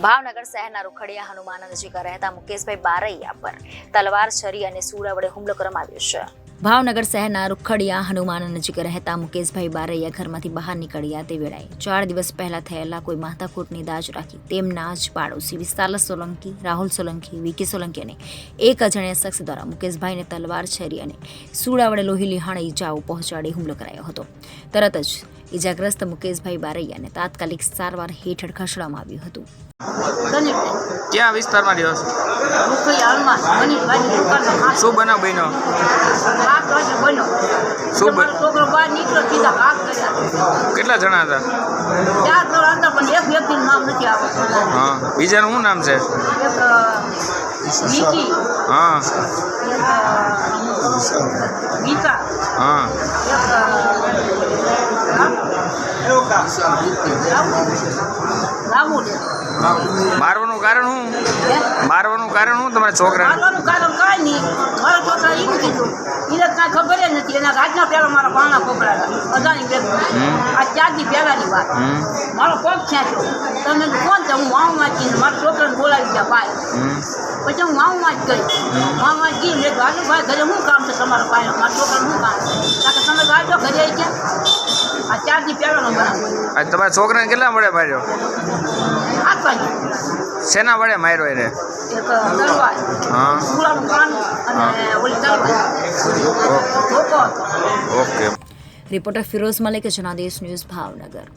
ભાવનગર શહેરના રૂખડિયા હનુમાન નજીક રહેતા મુકેશભાઈ બારૈયા પર તલવાર, છરી અને સૂડા વડે હુમલો કરવામાં આવ્યો છે. ભાવનગર શહેરના રૂખડિયા હનુમાન નજીક રહેતા મુકેશભાઈ બારૈયા ઘરમાંથી બહાર નીકળ્યા તે વેળાએ 4 દિવસ પહેલા થયેલા કોઈ માથાકૂટની દાજ રાખી તેમના જ પાડોશી વિસ્તાર સોલંકી, રાહુલ સોલંકી, વિકી સોલંકી અને એક અજાણ્યા શખ્સ દ્વારા મુકેશભાઈને તલવાર, છરી અને સૂડા વડે લોહી લુહાણ ઈજાઓ પહોંચાડી હુમલો કરાયો હતો. તરત જ ઈજાગ્રસ્ત મુકેશભાઈ બારૈયાને તાત્કાલિક સારવાર હેઠળ ખસેડવામાં આવ્યું હતું. ક્યાં વિસ્તારમાં રહ્યો છો? શું બનાવ બન્યો? કેટલા જણા હતા? હા, બીજાનું શું નામ છે? હા હા મારવાનું કારણ શું? મારવાનું કારણ શું તમારા છોકરા? મારવાનું કારણ કાંઈ નહીં. મારા છોકરા એવું કીધું, એને કાંઈ ખબર જ નથી. એના રાજના પહેલા મારા પાણા પકડાયા અદાણી વ્યક્તિ. આ 4 દી પહેલાની વાત. મારો પગ ખેંચ્યો. તમે કોણ છે? હું વાવમાં જઈને મારા છોકરાને બોલાવી ગયા ભાઈ. પછી હું વાવમાં જ ગઈ. વાવમાં જ ગઈ મેં ભાઈ ઘરે શું કામ છે તમારા ભાઈ? મારા છોકરાનું શું કામ છે? કારણ કે તમે ગાડો ઘરે આવી ગયા. આ 4 દી પહેલાનો બનાવ. તમારા છોકરાને કેટલા વડે માર્યો? આટલા શેના વડે માર્યો એને? એક દરવાજ, ફૂલાનું પાન અને ઓલી દરવાજ. Okay. Reporter Firoz Malik, Janadesh news, Bhavnagar.